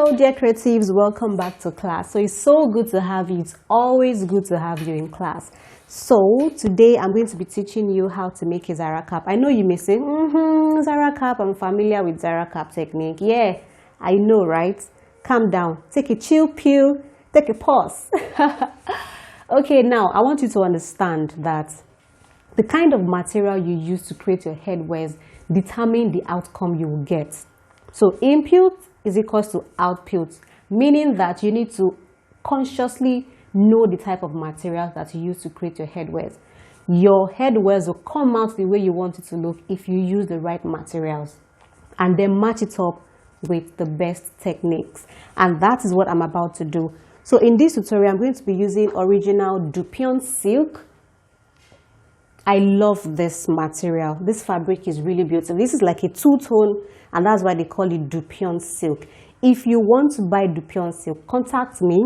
Hello dear creatives, welcome back to class. So it's so good to have you. It's always good to have you in class. So today I'm going to be teaching you how to make a Zara cap. I know you may say, Zara cap, I'm familiar with Zara cap technique. Yeah, I know, right? Calm down, take a chill pill, take a pause. Okay, now I want you to understand that the kind of material you use to create your headwears determine the outcome you will get. So input is equals to output, meaning that you need to consciously know the type of materials that you use to create your headwears. Your headwears will come out the way you want it to look if you use the right materials and then match it up with the best techniques. And that is what I'm about to do. So in this tutorial, I'm going to be using original Dupion silk. I love this material. This fabric is really beautiful. This is like a two-tone, and that's why they call it Dupion silk. If you want to buy Dupion silk, contact me.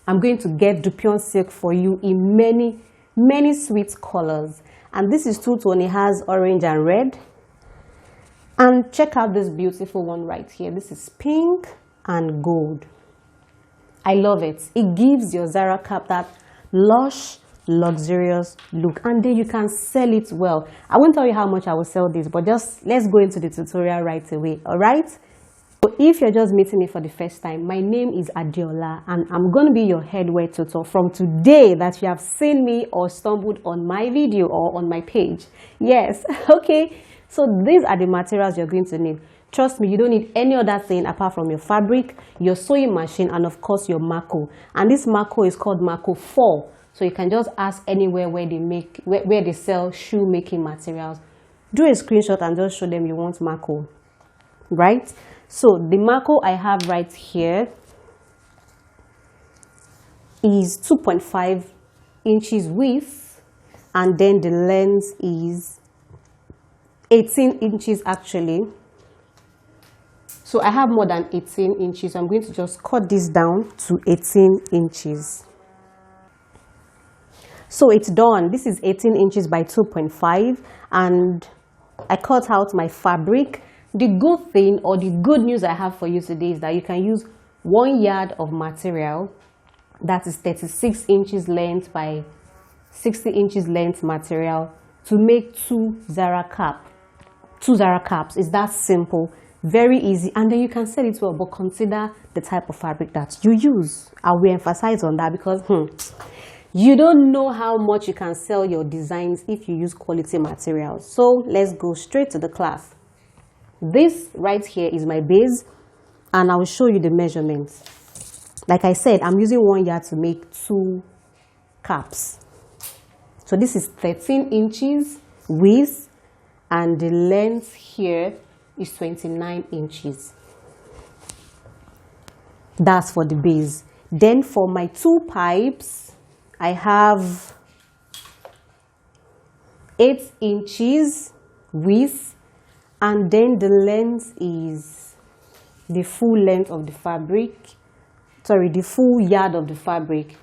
I'm going to get Dupion silk for you in many sweet colors. And this is two-tone. It has orange and red. And check out this beautiful one right here. This is pink and gold. I love it. It gives your Zara cap that lush, luxurious look, and then you can sell it well. I won't tell you how much I will sell this, but just let's go into the tutorial right away. All right, so if you're just meeting me for the first time, my name is Adiola and I'm going to be your headwear tutor from today that you have seen me or stumbled on my video or on my page. Yes. Okay, so these are the materials you're going to need. Trust me, you don't need any other thing apart from your fabric, your sewing machine, and of course your Mako. And this Mako is called Mako 4. So you can just ask anywhere where they sell shoe making materials. Do a screenshot and just show them you want Mako, right? So the Mako I have right here is 2.5 inches width, and then the length is 18 inches actually. So I have more than 18 inches. I'm going to just cut this down to 18 inches. So it's done. This is 18 inches by 2.5, and I cut out my fabric. The good thing or the good news I have for you today is that you can use 1 yard of material, that is 36 inches length by 60 inches length material, to make two Zara caps. It's that simple, very easy, and then you can sell it well, but consider the type of fabric that you use. I will emphasize on that because you don't know how much you can sell your designs if you use quality materials. So let's go straight to the class. This right here is my base, and I will show you the measurements. Like I said, I'm using 1 yard to make two caps. So this is 13 inches width, and the length here is 29 inches. That's for the base. Then for my two pipes, I have 8 inches width, and then the length is the full length of the fabric, the full yard of the fabric,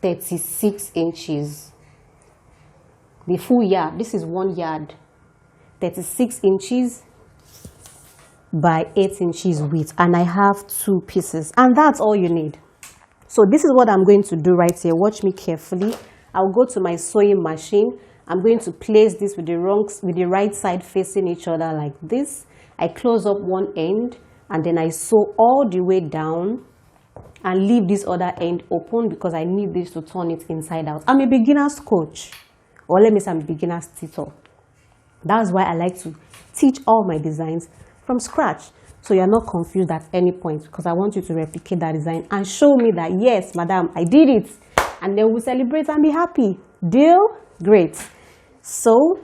36 inches. The full yard, this is 1 yard, 36 inches by 8 inches width, and I have two pieces, and that's all you need. So this is what I'm going to do right here. Watch me carefully. I'll go to my sewing machine. I'm going to place this with the right side facing each other like this. I close up one end, and then I sew all the way down and leave this other end open because I need this to turn it inside out. I'm a beginner's coach, or let me say I'm a beginner's tutor. That's why I like to teach all my designs from scratch, so you're not confused at any point, because I want you to replicate that design and show me that, yes, madam, I did it. And then we'll celebrate and be happy. Deal? Great. So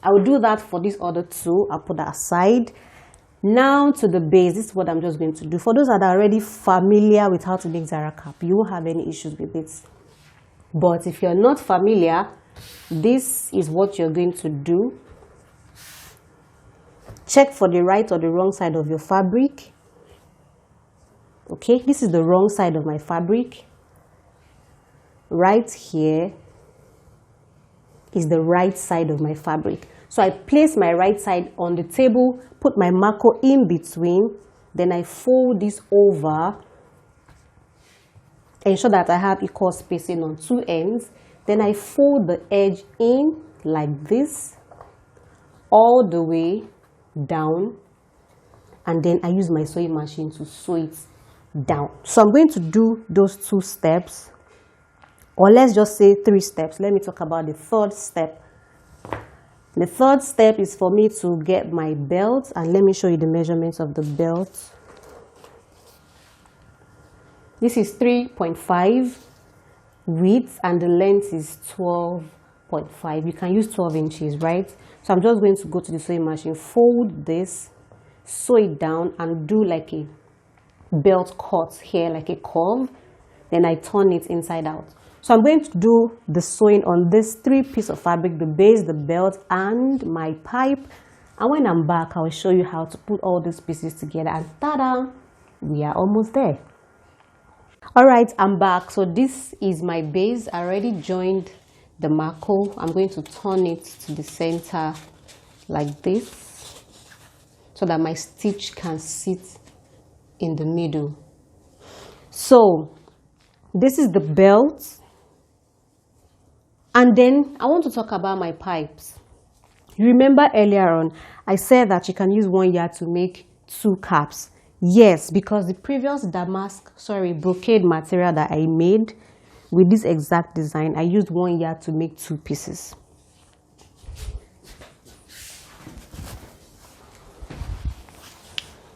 I will do that for this other two. I'll put that aside. Now to the base. This is what I'm just going to do. For those that are already familiar with how to make Zara cap, you won't have any issues with it. But if you're not familiar, this is what you're going to do. Check for the right or the wrong side of your fabric. Okay, this is the wrong side of my fabric. Right here is the right side of my fabric. So I place my right side on the table, put my Mako in between, then I fold this over, ensure that I have equal spacing on two ends, then I fold the edge in like this all the way down, and then I use my sewing machine to sew it down. So I'm going to do those 2 steps, or let's just say 3 steps. Let me talk about the third step. The third step is for me to get my belt, and let me show you the measurements of the belt. This is 3.5 width and the length is 12.5. You can use 12 inches, right? So I'm just going to go to the sewing machine, fold this, sew it down, and do like a belt cut here, like a curve. Then I turn it inside out. So I'm going to do the sewing on this 3 pieces of fabric, the base, the belt, and my pipe. And when I'm back, I'll show you how to put all these pieces together. And ta-da! We are almost there. All right, I'm back. So this is my base. I already joined the marco. I'm going to turn it to the center like this so that my stitch can sit in the middle. So this is the belt. And then I want to talk about my pipes. You remember earlier on, I said that you can use 1 yard to make 2 caps. Yes, because the previous brocade material that I made with this exact design, I used 1 yard to make 2 pieces.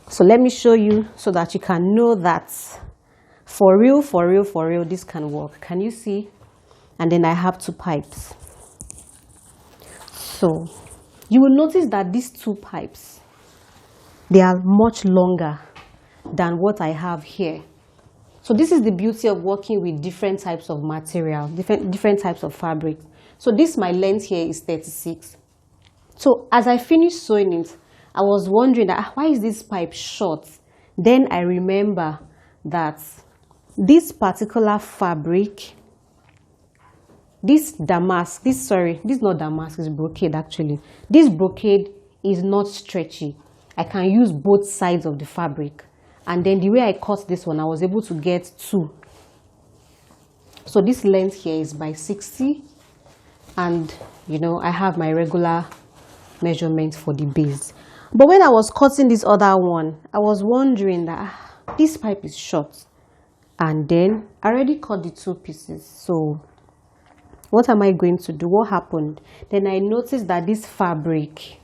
So let me show you so that you can know that for real, this can work. Can you see? And then I have 2 pipes. So you will notice that these 2 pipes, they are much longer than what I have here. So this is the beauty of working with different types of material, different types of fabric. So this, my length here is 36. So as I finished sewing it, I was wondering that why is this pipe short? Then I remember that this particular fabric, this damask, this is not damask, it's brocade actually. This brocade is not stretchy. I can use both sides of the fabric. And then the way I cut this one, I was able to get 2. So this length here is by 60. And, you know, I have my regular measurement for the base. But when I was cutting this other one, I was wondering that this pipe is short. And then I already cut the 2 pieces. So what am I going to do? What happened? Then I noticed that this fabric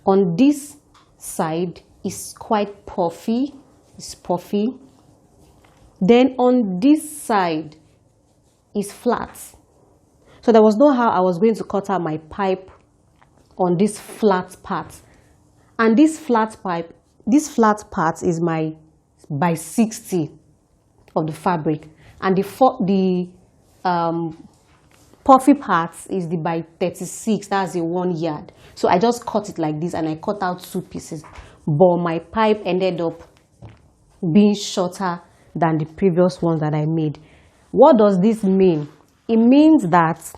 on this side is quite puffy. It's puffy. Then on this side is flat. So there was no how I was going to cut out my pipe on this flat part. And this flat part is my by 60 of the fabric. And the puffy part is the by 36. That's the 1 yard. So I just cut it like this and I cut out 2 pieces. But my pipe ended up being shorter than the previous one that I made. What does this mean? It means that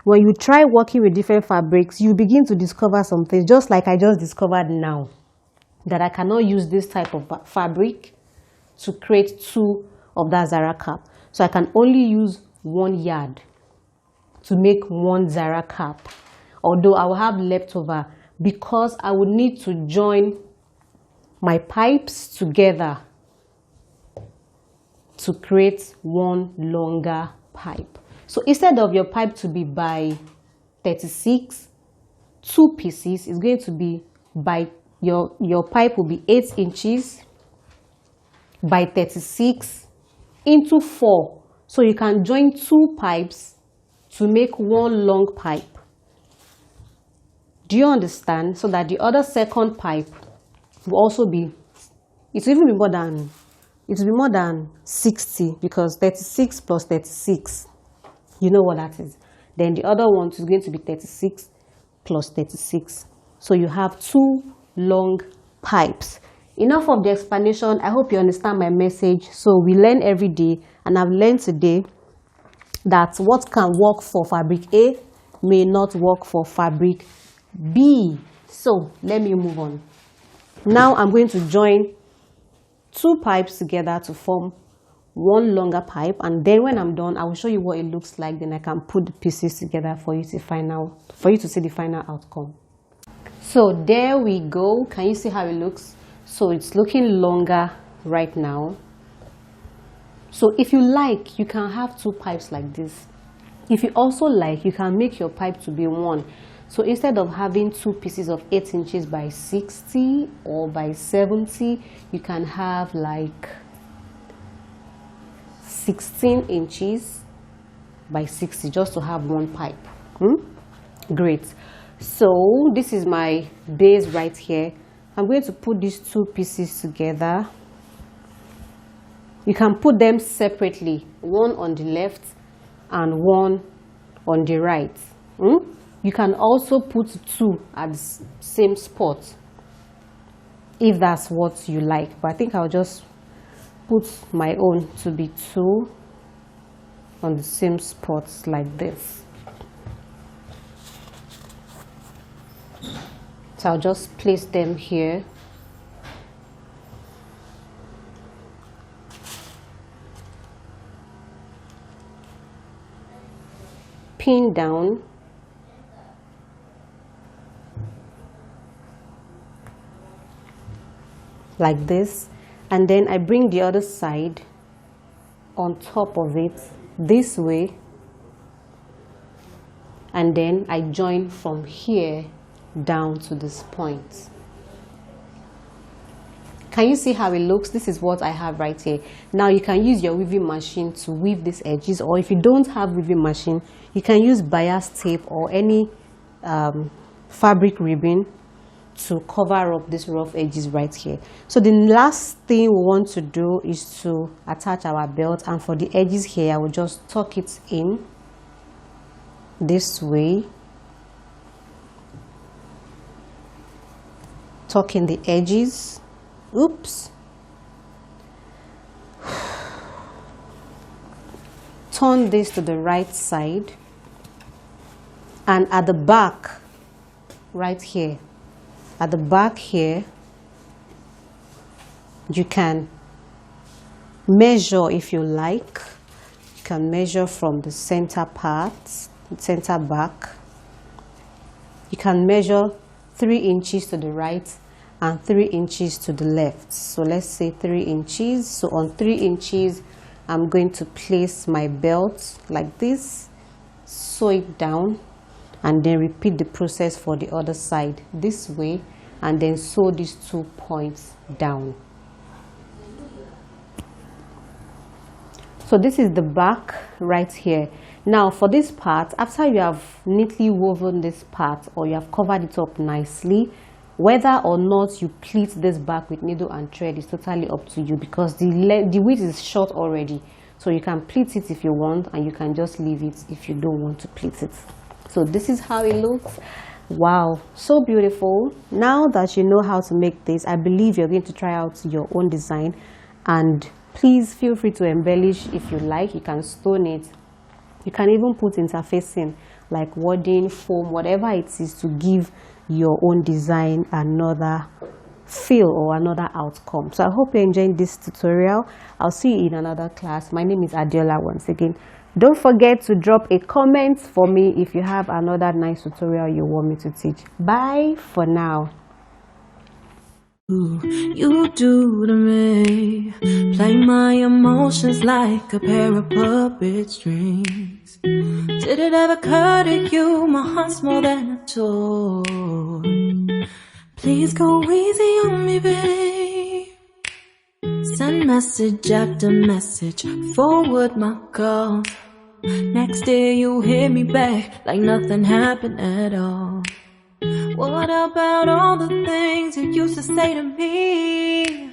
when you try working with different fabrics, you begin to discover some things, just like I just discovered now, that I cannot use this type of fabric to create 2 of that Zara cap. So I can only use 1 yard to make 1 Zara cap, although I will have leftover because I would need to join my pipes together to create 1 longer pipe. So instead of your pipe to be by 36, 2 pieces is going to be by your pipe will be 8 inches by 36 into 4. So you can join 2 pipes to make 1 long pipe. Do you understand? So that the other second pipe will also be, it will be more than 60, because 36 plus 36, you know what that is. Then the other one is going to be 36 plus 36. So you have 2 long pipes. Enough of the explanation. I hope you understand my message. So we learn every day, and I've learned today that what can work for fabric A may not work for fabric B. So let me move on. Now I'm going to join 2 pipes together to form one longer pipe, and then when I'm done I will show you what it looks like. Then I can put the pieces together for you to see the final outcome. So there we go. Can you see how it looks? So it's looking longer right now. So if you like, you can have 2 pipes like this. If you also like, you can make your pipe to be 1. So instead of having 2 pieces of 8 inches by 60 or by 70, you can have like 16 inches by 60 just to have 1 pipe. Great. So this is my base right here. I'm going to put these 2 pieces together. You can put them separately, one on the left and one on the right. You can also put 2 at the same spot if that's what you like, but I think I'll just put my own to be 2 on the same spots like this. So I'll just place them here. Pin down. Like this, and then I bring the other side on top of it this way, and then I join from here down to this point. Can you see how it looks? This is what I have right here. Now you can use your weaving machine to weave these edges, or if you don't have weaving machine, you can use bias tape or any fabric ribbon to cover up these rough edges right here. So the last thing we want to do is to attach our belt, and for the edges here I will just tuck it in this way, tuck in the edges. Oops. Turn this to the right side, and at the back right here, at the back here, you can measure if you like. You can measure from the center part, center back. You can measure 3 inches to the right and 3 inches to the left. So let's say 3 inches. So on 3 inches, I'm going to place my belt like this, sew it down, and then repeat the process for the other side this way, and then sew these 2 points down. So this is the back right here. Now for this part, after you have neatly woven this part, or you have covered it up nicely, whether or not you pleat this back with needle and thread is totally up to you, because the width is short already. So you can pleat it if you want, and you can just leave it if you don't want to pleat it. So this is how it looks. Wow, so beautiful. Now that you know how to make this, I believe you're going to try out your own design, and please feel free to embellish if you like. You can stone it, you can even put interfacing like wording, foam, whatever it is, to give your own design another feel or another outcome. So I hope you're enjoying this tutorial. I'll see you in another class. My name is Adiola once again. Don't forget to drop a comment for me if you have another nice tutorial you want me to teach. Bye for now. You do to me, play my emotions like a pair of puppet strings. Did it ever occur to you my heart's more than a toy? Please go easy on me, babe. Send message after message, forward my calls. Next day you hit me back like nothing happened at all. What about all the things you used to say to me?